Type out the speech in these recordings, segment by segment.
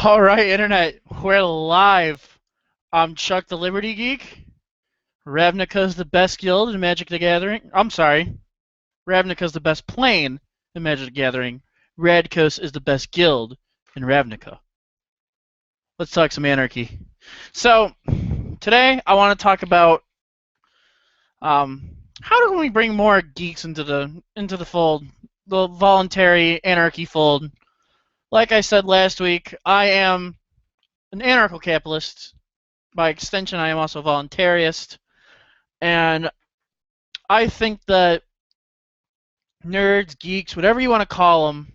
All right, Internet, we're live. I'm Chuck the Liberty Geek. Ravnica's the best guild in Magic the Gathering. I'm sorry. Ravnica's the best plane in Magic the Gathering. Radkos is the best guild in Ravnica. Let's talk some anarchy. So, today I want to talk about how do we bring more geeks into the fold, the voluntary anarchy fold. Like I said last week, I am an anarcho-capitalist. By extension, I am also a voluntarist, and I think that nerds, geeks, whatever you want to call them,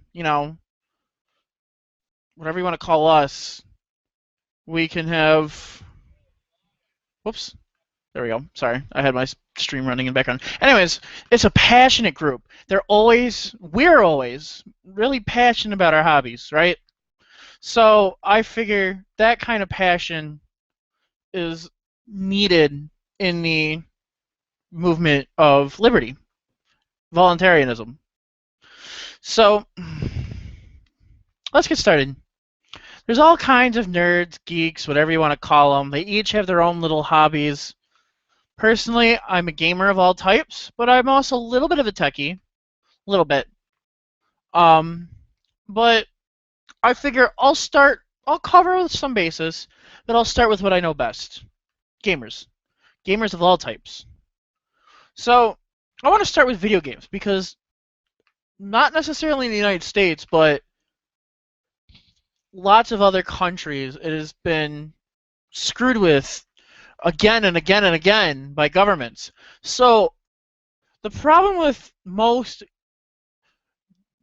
whatever you want to call us, we can have. Whoops. There we go. Sorry, I had my stream running in the background. Anyways, it's a passionate group. We're always really passionate about our hobbies, right? So I figure that kind of passion is needed in the movement of liberty, voluntarism. So let's get started. There's all kinds of nerds, geeks, whatever you want to call them. They each have their own little hobbies. Personally, I'm a gamer of all types, but I'm also a little bit of a techie. A little bit. But I figure I'll cover some bases, but I'll start with what I know best. Gamers. Gamers of all types. So, I want to start with video games, because not necessarily in the United States, but lots of other countries, it has been screwed with again and again and again by governments. So, the problem with most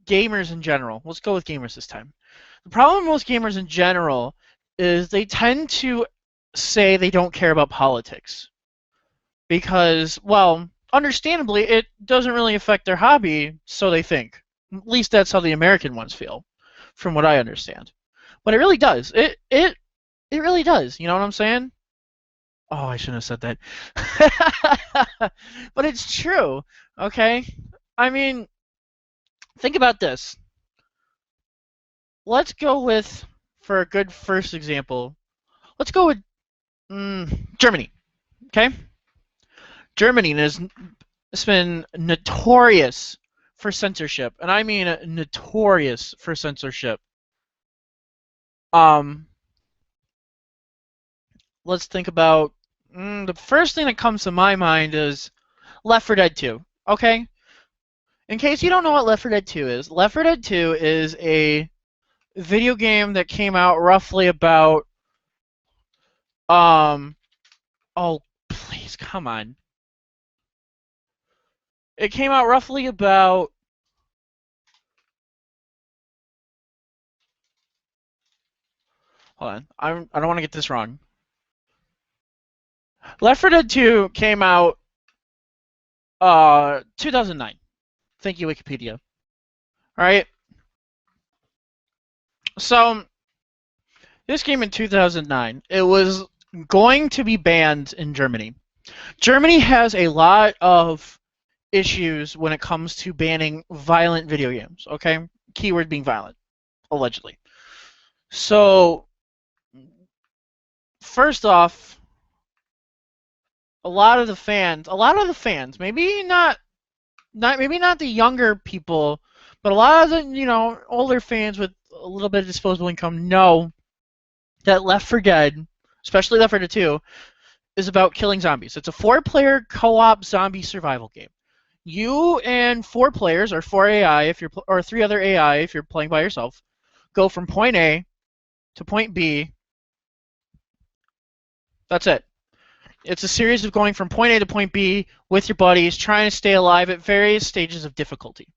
gamers in general, let's go with gamers this time. The problem with most gamers in general is they tend to say they don't care about politics. Because, well, understandably, it doesn't really affect their hobby, so they think. At least that's how the American ones feel, from what I understand. But it really does. It really does. You know what I'm saying? Oh, I shouldn't have said that. But it's true, okay? I mean, think about this. Let's go with, for a good first example, let's go with Germany, okay? Germany has been notorious for censorship, and I mean notorious for censorship. Let's think about the first thing that comes to my mind is Left 4 Dead 2. Okay, in case you don't know what Left 4 Dead 2 is, Left 4 Dead 2 is a video game that came out roughly about oh please come on. It came out roughly about hold on. I don't want to get this wrong. Left 4 Dead 2 came out 2009. Thank you, Wikipedia. All right. So this came in 2009. It was going to be banned in Germany. Germany has a lot of issues when it comes to banning violent video games, okay? Keyword being violent, allegedly. So, first off, a lot of the fans, maybe not the younger people, but a lot of the, older fans with a little bit of disposable income know that Left 4 Dead, especially Left 4 Dead 2, is about killing zombies. It's a 4-player co-op zombie survival game. You and 4 players, or 4 AI, or 3 other AI if you're playing by yourself, go from point A to point B. That's it. It's a series of going from point A to point B with your buddies, trying to stay alive at various stages of difficulty.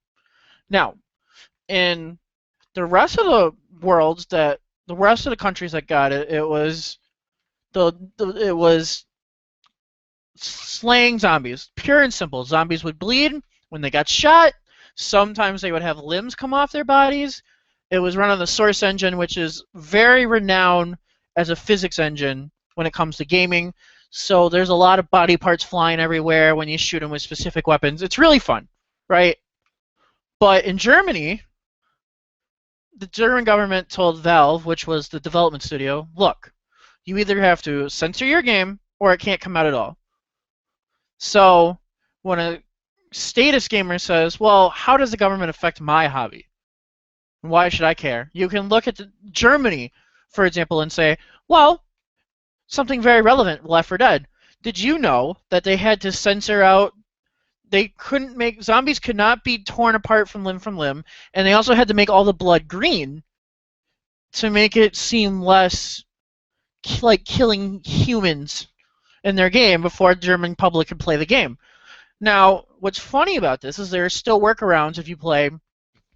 Now, in the rest of the worlds the rest of the countries that got it, it was slaying zombies, pure and simple. Zombies would bleed when they got shot. Sometimes they would have limbs come off their bodies. It was run on the Source engine, which is very renowned as a physics engine when it comes to gaming. So there's a lot of body parts flying everywhere when you shoot them with specific weapons. It's really fun, right? But in Germany, the German government told Valve, which was the development studio, look, you either have to censor your game or it can't come out at all. So when a status gamer says, well, how does the government affect my hobby? Why should I care? You can look at Germany, for example, and say, well, something very relevant, Left 4 Dead. Did you know that they had to censor out, they couldn't make, zombies could not be torn apart from limb, and they also had to make all the blood green to make it seem less like killing humans in their game before the German public could play the game. Now, what's funny about this is there are still workarounds if you play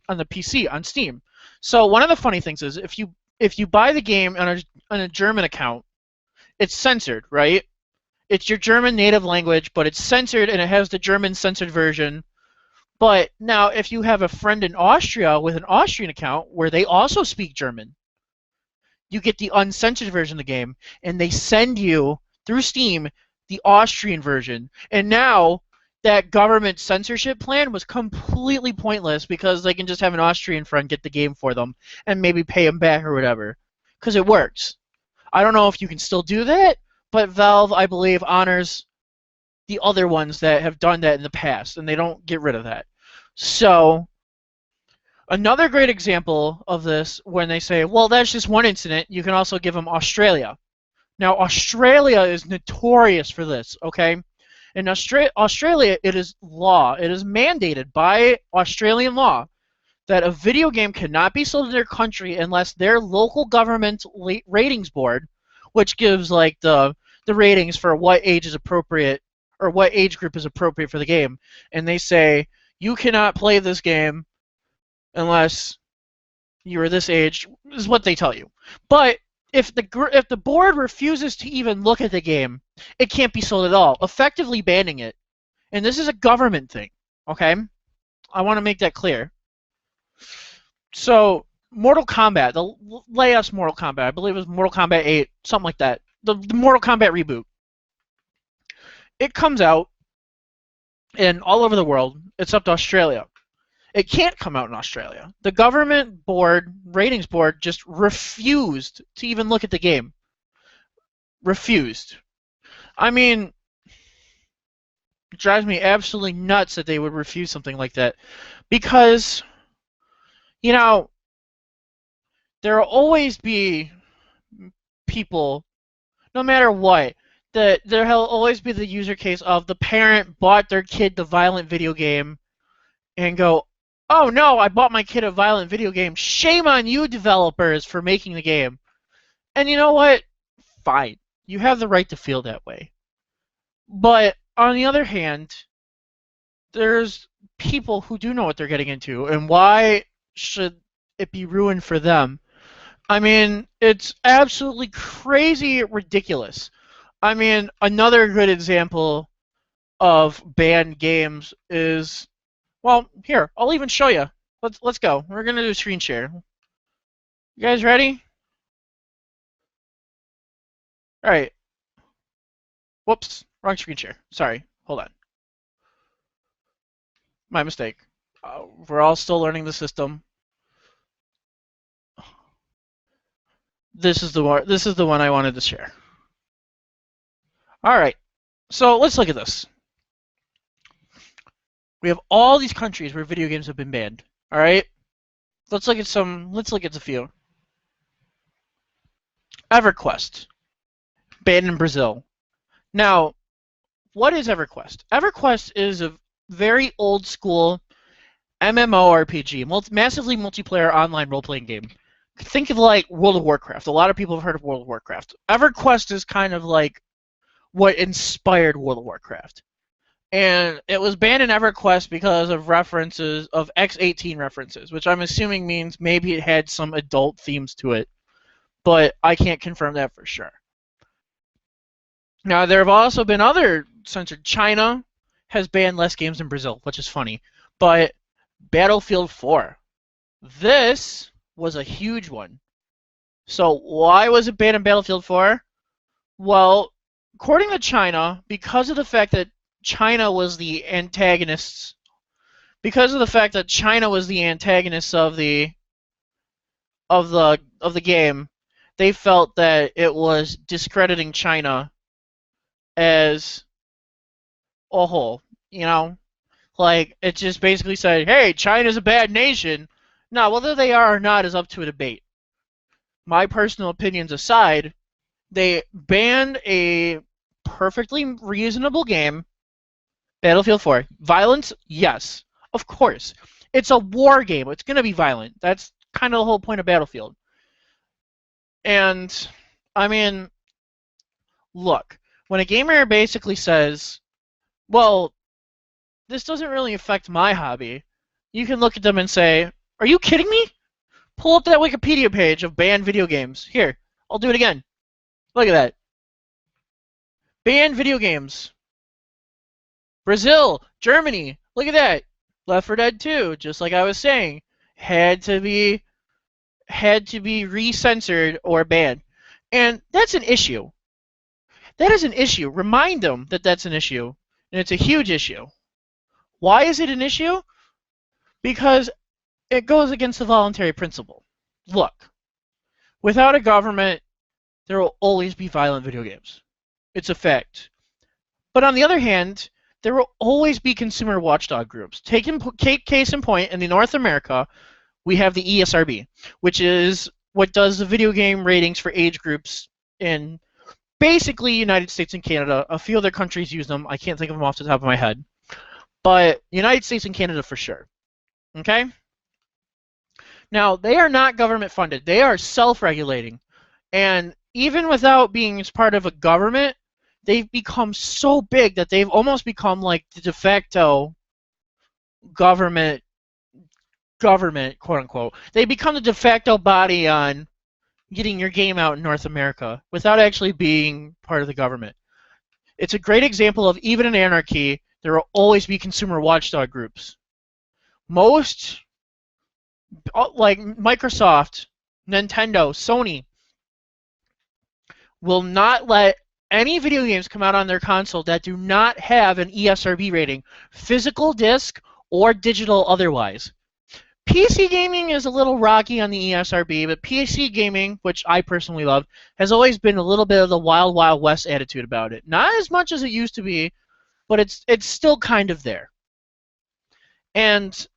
on the PC on Steam. So one of the funny things is if you buy the game on a German account, it's censored, right? It's your German native language, but it's censored and it has the German censored version. But now if you have a friend in Austria with an Austrian account where they also speak German, you get the uncensored version of the game, and they send you through Steam the Austrian version. And now that government censorship plan was completely pointless because they can just have an Austrian friend get the game for them and maybe pay them back or whatever, because it works. I don't know if you can still do that, but Valve, I believe, honors the other ones that have done that in the past, and they don't get rid of that. So another great example of this, when they say, well, that's just one incident, you can also give them Australia. Now, Australia is notorious for this, okay? In Australia, it is law. It is mandated by Australian law that a video game cannot be sold in their country unless their local government ratings board, which gives like the ratings for what age is appropriate or what age group is appropriate for the game, and they say you cannot play this game unless you're this age, is what they tell you. But if the board refuses to even look at the game, it can't be sold at all, effectively banning it. And this is a government thing, okay? I want to make that clear. So, Mortal Kombat, the latest Mortal Kombat, I believe it was Mortal Kombat 8, something like that. The Mortal Kombat reboot. It comes out in all over the world, except Australia. It can't come out in Australia. The government board, ratings board, just refused to even look at the game. Refused. I mean, it drives me absolutely nuts that they would refuse something like that. Because, you know, there will always be people, no matter what, that there will always be the user case of the parent bought their kid the violent video game and go, oh no, I bought my kid a violent video game. Shame on you developers for making the game. And you know what? Fine. You have the right to feel that way. But on the other hand, there's people who do know what they're getting into, and why should it be ruined for them? I mean, it's absolutely crazy ridiculous. I mean, another good example of banned games is, well, here, I'll even show you. Let's go. We're gonna do a screen share. You guys ready? All right. Whoops, wrong screen share. Sorry. Hold on. My mistake. We're all still learning the system. This is the one. This is the one I wanted to share. All right. So let's look at this. We have all these countries where video games have been banned. All right. Let's look at some. Let's look at a few. EverQuest, banned in Brazil. Now, what is EverQuest? EverQuest is a very old school MMORPG, massively multiplayer online role-playing game. Think of like World of Warcraft. A lot of people have heard of World of Warcraft. EverQuest is kind of like what inspired World of Warcraft. And it was banned in EverQuest because of references, of X-18 references, which I'm assuming means maybe it had some adult themes to it. But I can't confirm that for sure. Now, there have also been other censored. China has banned less games than Brazil, which is funny. But Battlefield 4. This was a huge one. So why was it banned in Battlefield 4? Well, according to China, because of the fact that China was the antagonists, of the of the game, they felt that it was discrediting China as a whole. You know, like it just basically said, "Hey, China's a bad nation." Now, whether they are or not is up to a debate. My personal opinions aside, they banned a perfectly reasonable game, Battlefield 4. Violence, yes, of course. It's a war game. It's going to be violent. That's kind of the whole point of Battlefield. And, I mean, look, when a gamer basically says, well, this doesn't really affect my hobby, you can look at them and say, are you kidding me? Pull up that Wikipedia page of banned video games. Here, I'll do it again. Look at that. Banned video games. Brazil, Germany, look at that. Left 4 Dead 2, just like I was saying, had to be recensored or banned. And that's an issue. That is an issue. Remind them that that's an issue. And it's a huge issue. Why is it an issue? Because it goes against the voluntary principle. Look, without a government, there will always be violent video games. It's a fact. But on the other hand, there will always be consumer watchdog groups. Case in point, in North America, we have the ESRB, which is what does the video game ratings for age groups in basically United States and Canada. A few other countries use them. I can't think of them off the top of my head. But United States and Canada for sure. Okay? Now, they are not government funded. They are self-regulating. And even without being part of a government, they've become so big that they've almost become like the de facto government, quote unquote. They become the de facto body on getting your game out in North America without actually being part of the government. It's a great example of even in anarchy, there will always be consumer watchdog groups. Most, like Microsoft, Nintendo, Sony, will not let any video games come out on their console that do not have an ESRB rating, physical disc or digital otherwise. PC gaming is a little rocky on the ESRB, but PC gaming, which I personally love, has always been a little bit of the Wild Wild West attitude about it. Not as much as it used to be, but it's still kind of there. And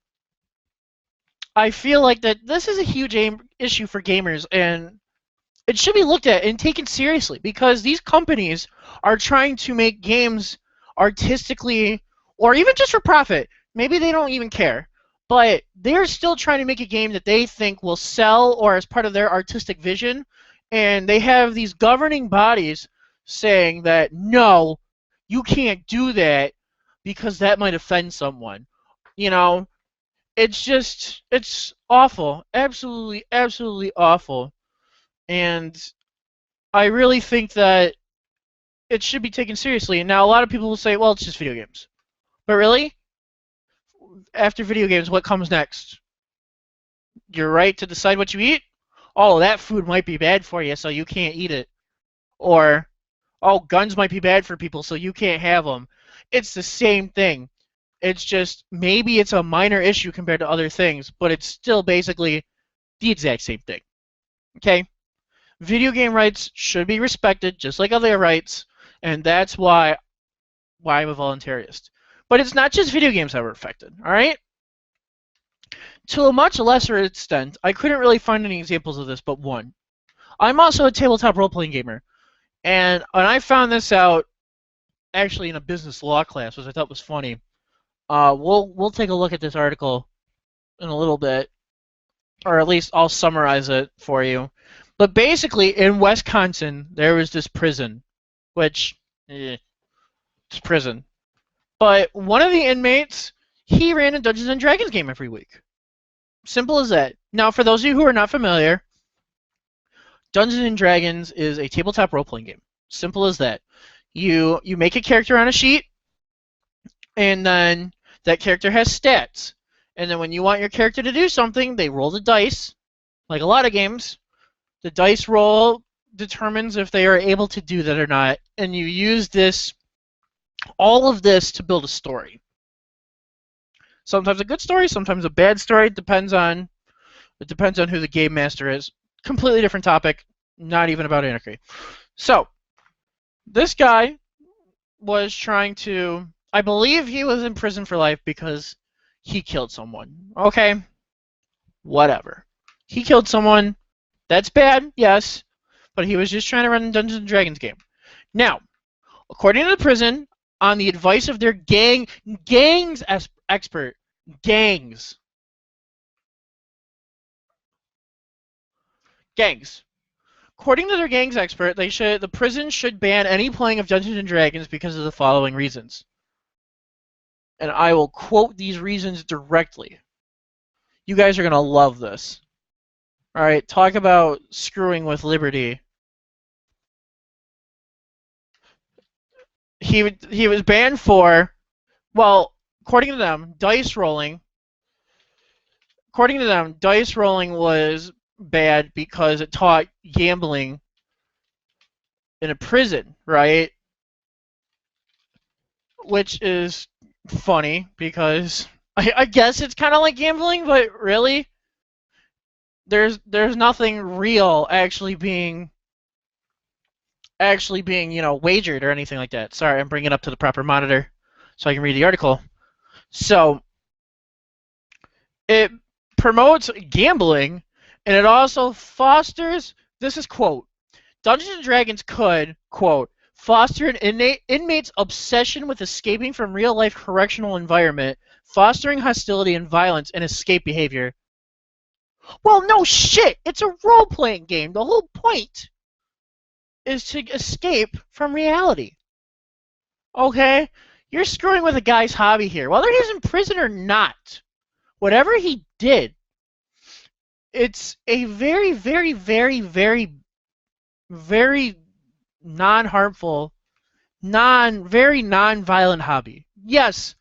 I feel like that this is a huge issue for gamers, and it should be looked at and taken seriously because these companies are trying to make games artistically or even just for profit. Maybe they don't even care, but they're still trying to make a game that they think will sell or as part of their artistic vision, and they have these governing bodies saying that no, you can't do that because that might offend someone. You know, it's awful. Absolutely, absolutely awful. And I really think that it should be taken seriously. And now a lot of people will say, well, it's just video games. But really? After video games, what comes next? Your right to decide what you eat? Oh, that food might be bad for you, so you can't eat it. Or, oh, guns might be bad for people, so you can't have them. It's the same thing. It's just, maybe it's a minor issue compared to other things, but it's still basically the exact same thing. Okay? Video game rights should be respected just like other rights, and that's why I'm a voluntarist. But it's not just video games that were affected, all right? To a much lesser extent, I couldn't really find any examples of this but one. I'm also a tabletop role-playing gamer, and I found this out actually in a business law class, which I thought was funny. We'll take a look at this article in a little bit, or at least I'll summarize it for you. But basically, in Wisconsin, there was this prison, which, it's prison. But one of the inmates, he ran a Dungeons and Dragons game every week. Simple as that. Now, for those of you who are not familiar, Dungeons and Dragons is a tabletop role-playing game. Simple as that. You make a character on a sheet, and then that character has stats. And then when you want your character to do something, they roll the dice, like a lot of games. The dice roll determines if they are able to do that or not, and you use all of this to build a story. Sometimes a good story, sometimes a bad story. It depends on It depends on who the game master is. Completely different topic, not even about anarchy. So, this guy was trying to, I believe he was in prison for life because he killed someone. Okay, whatever. He killed someone. That's bad, yes, but he was just trying to run a Dungeons and Dragons game. Now, according to the prison, on the advice of their gangs expert, gangs. According to their gangs expert, the prison should ban any playing of Dungeons and Dragons because of the following reasons. And I will quote these reasons directly. You guys are gonna love this. All right, talk about screwing with liberty. He was banned for, well, according to them, dice rolling. According to them, dice rolling was bad because it taught gambling in a prison, right? Which is funny because I guess it's kind of like gambling, but really, there's nothing real actually being wagered or anything like that. Sorry, I'm bringing it up to the proper monitor so I can read the article. So it promotes gambling, and it also fosters, this is quote, Dungeons and Dragons could, quote, foster an inmate's obsession with escaping from real-life correctional environment, fostering hostility and violence and escape behavior. Well, no shit! It's a role-playing game. The whole point is to escape from reality. Okay? You're screwing with a guy's hobby here. Whether he's in prison or not, whatever he did, it's a very, very, very, very, very non-harmful, very non-violent hobby. Yes,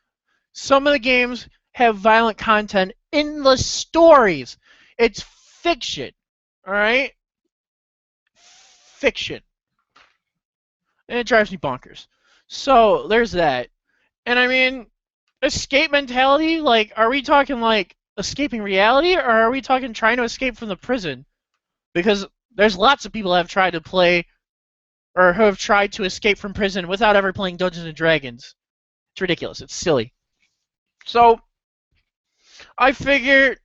some of the games have violent content in the stories. It's fiction, all right? Fiction. And it drives me bonkers. So there's that. And I mean, escape mentality, like, are we talking like escaping reality, or are we talking trying to escape from the prison? Because there's lots of people that have tried to play or who have tried to escape from prison without ever playing Dungeons and Dragons. It's ridiculous. It's silly. So I figured,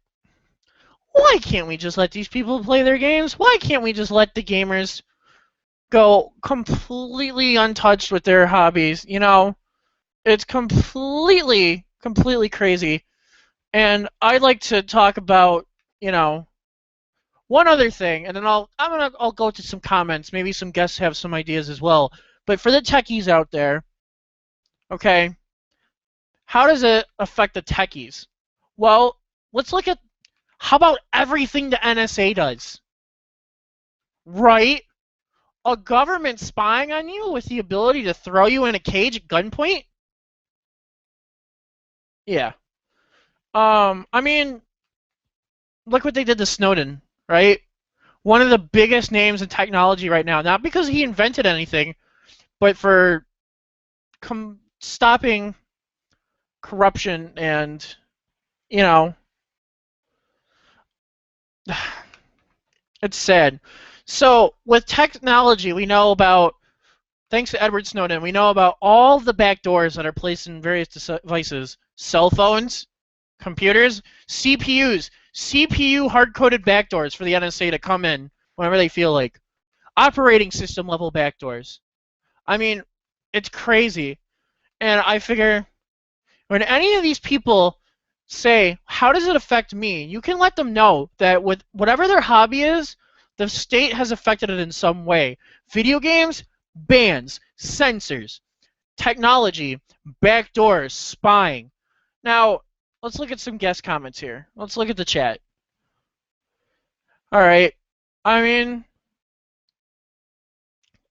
why can't we just let these people play their games? Why can't we just let the gamers go completely untouched with their hobbies? You know, it's completely crazy. And I'd like to talk about, one other thing, and then I'll go to some comments. Maybe some guests have some ideas as well. But for the techies out there, okay, how does it affect the techies? Well, let's look at how about everything the NSA does, right? A government spying on you with the ability to throw you in a cage at gunpoint? Yeah. I mean, look what they did to Snowden, right? One of the biggest names in technology right now, not because he invented anything, but for stopping corruption and, it's sad. So with technology, we know about, thanks to Edward Snowden, we know about all the backdoors that are placed in various devices. Cell phones, computers, CPUs, CPU hard-coded backdoors for the NSA to come in whenever they feel like. Operating system level backdoors. I mean, it's crazy. And I figure when any of these people say, how does it affect me? You can let them know that with whatever their hobby is, the state has affected it in some way. Video games, bans, censors, technology, backdoors, spying. Now, let's look at some guest comments here. Let's look at the chat. All right. I mean,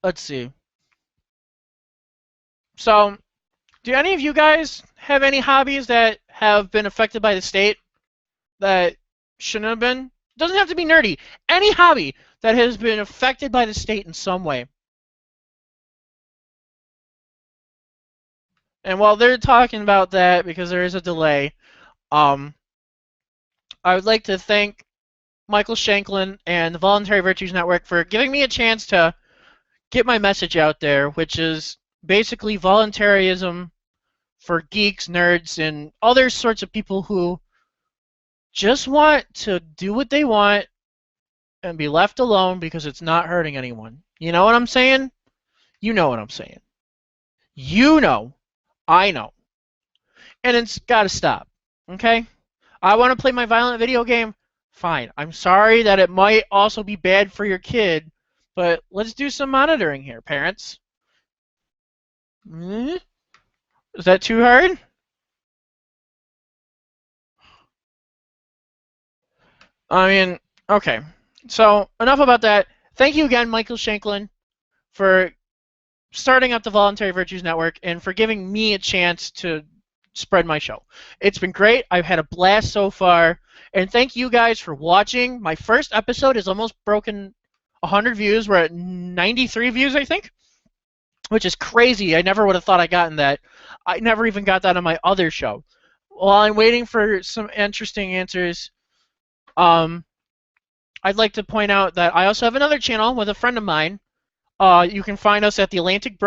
let's see. So, do any of you guys have any hobbies that have been affected by the state that shouldn't have been? It doesn't have to be nerdy. Any hobby that has been affected by the state in some way. And while they're talking about that, because there is a delay, I would like to thank Michael Shanklin and the Voluntary Virtues Network for giving me a chance to get my message out there, which is basically voluntarism for geeks, nerds, and other sorts of people who just want to do what they want and be left alone because it's not hurting anyone. You know what I'm saying? You know what I'm saying. You know. I know. And it's got to stop. Okay? I want to play my violent video game. Fine. I'm sorry that it might also be bad for your kid, but let's do some monitoring here, parents. Is that too hard? I mean, okay. So, enough about that. Thank you again, Michael Shanklin, for starting up the Voluntary Virtues Network and for giving me a chance to spread my show. It's been great. I've had a blast so far. And thank you guys for watching. My first episode has almost broken 100 views. We're at 93 views, I think, which is crazy. I never would have thought I gotten that. I never even got that on my other show. While I'm waiting for some interesting answers, I'd like to point out that I also have another channel with a friend of mine. You can find us at the Atlantic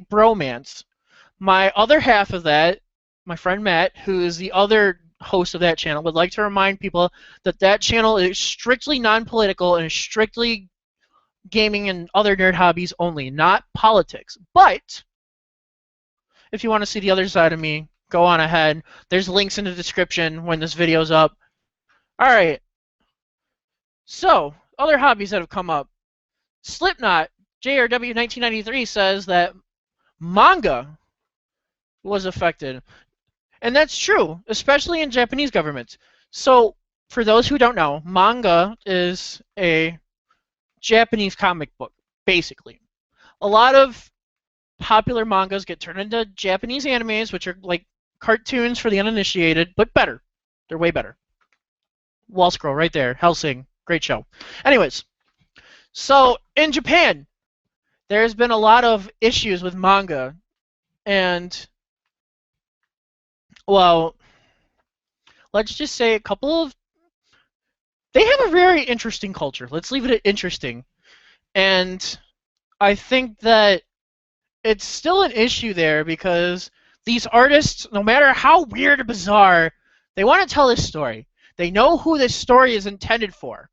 Bromance. My other half of that, my friend Matt, who is the other host of that channel, would like to remind people that that channel is strictly non-political and is strictly gaming and other nerd hobbies only, not politics. But if you want to see the other side of me, go on ahead. There's links in the description when this video's up. All right. So, other hobbies that have come up. Slipknot, JRW 1993, says that manga was affected. And that's true, especially in Japanese governments. So, for those who don't know, manga is a Japanese comic book, basically. A lot of popular mangas get turned into Japanese animes, which are like cartoons for the uninitiated, but better. They're way better. Wall Scroll right there. Hellsing. Great show. Anyways, so in Japan, there's been a lot of issues with manga. And, well, let's just say a couple of... They have a very interesting culture. Let's leave it at interesting. And I think that it's still an issue there because these artists, no matter how weird or bizarre, they want to tell this story. They know who this story is intended for.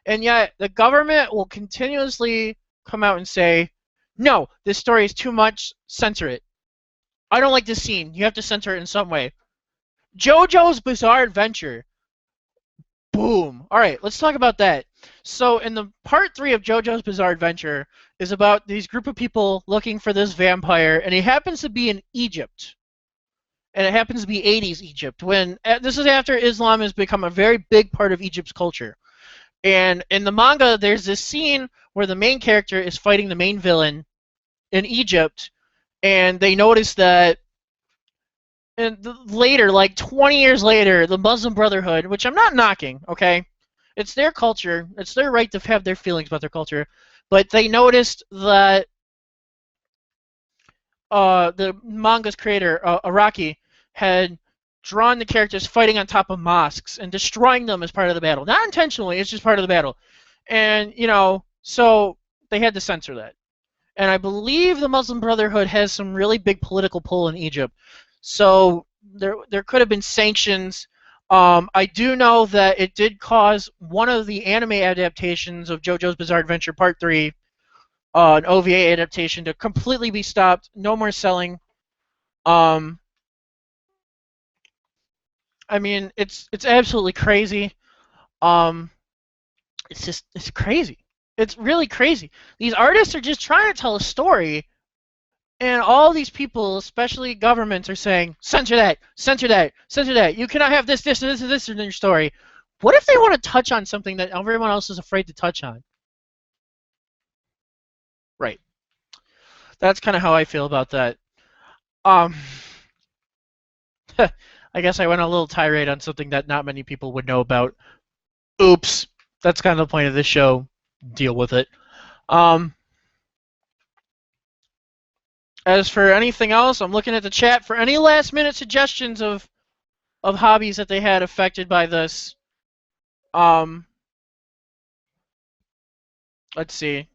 And yet the government will continuously come out and say, no, this story is too much, censor it. I don't like this scene. You have to censor it in some way. JoJo's Bizarre Adventure. Boom. All right, let's talk about that. So in the part 3 of JoJo's Bizarre Adventure is about these group of people looking for this vampire, and he happens to be in Egypt. And it happens to be 80s Egypt, when this is after Islam has become a very big part of Egypt's culture. And in the manga, there's this scene where the main character is fighting the main villain in Egypt, and they notice that later, like 20 years later, the Muslim Brotherhood, which I'm not knocking, okay? It's their culture. It's their right to have their feelings about their culture. But they noticed that the manga's creator, Araki, had drawn the characters fighting on top of mosques and destroying them as part of the battle. Not intentionally, it's just part of the battle. And, you know, so they had to censor that. And I believe the Muslim Brotherhood has some really big political pull in Egypt. So there could have been sanctions. I do know that it did cause one of the anime adaptations of JoJo's Bizarre Adventure Part 3, an OVA adaptation, to completely be stopped. No more selling. I mean, it's absolutely crazy. It's crazy. It's really crazy. These artists are just trying to tell a story, and all these people, especially governments, are saying, censor that, censor that, censor that. You cannot have this, this, and this, and this in your story. What if they want to touch on something that everyone else is afraid to touch on? Right. That's kind of how I feel about that. I guess I went a little tirade on something that not many people would know about. Oops. That's kind of the point of this show. Deal with it. As for anything else, I'm looking at the chat for any last-minute suggestions of hobbies that they had affected by this. let's see.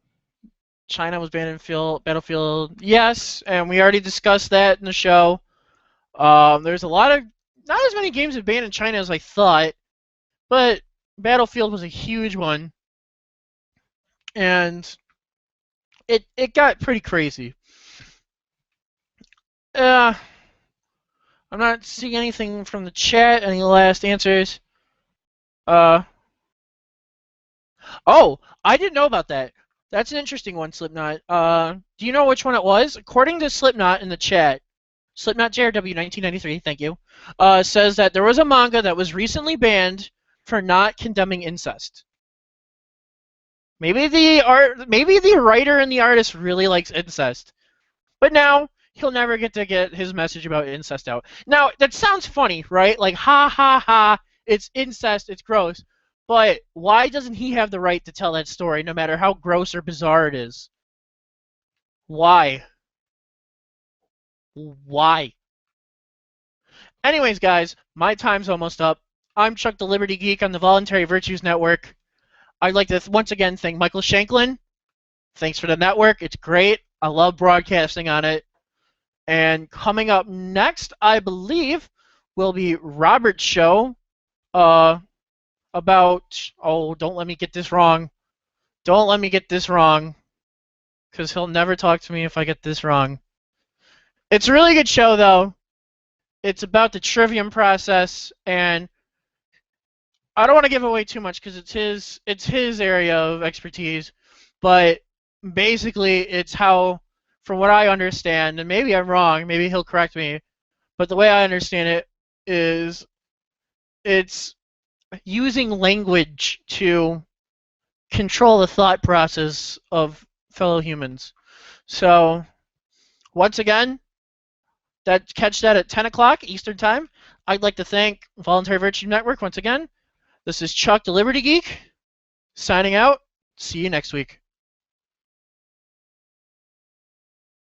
China was banned in Battlefield. Yes, and we already discussed that in the show. There's a lot of not as many games have banned in China as I thought, but Battlefield was a huge one, and it got pretty crazy. Uh, I'm not seeing anything from the chat. Any last answers? Uh, oh, I didn't know about that. That's an interesting one, Slipknot. Do you know which one it was? According to Slipknot in the chat, Slipknot JRW 1993, thank you, says that there was a manga that was recently banned for not condemning incest. Maybe the writer and the artist really likes incest, but now he'll never get to get his message about incest out. Now that sounds funny, right? Like ha ha ha, it's incest, it's gross. But why doesn't he have the right to tell that story, no matter how gross or bizarre it is? Why? Why? Anyways, guys, my time's almost up. I'm Chuck the Liberty Geek on the Voluntary Virtues Network. I'd like to once again thank Michael Shanklin. Thanks for the network. It's great. I love broadcasting on it. And coming up next, I believe, will be Robert's show about... Oh, don't let me get this wrong. Don't let me get this wrong. Because he'll never talk to me if I get this wrong. It's a really good show, though. It's about the trivium process, and I don't want to give away too much because it's his area of expertise, but basically it's how, from what I understand, and maybe I'm wrong, maybe he'll correct me, but the way I understand it is it's using language to control the thought process of fellow humans. So once again, catch that at 10 o'clock Eastern Time. I'd like to thank Voluntary Virtue Network once again. This is Chuck the Liberty Geek, signing out. See you next week.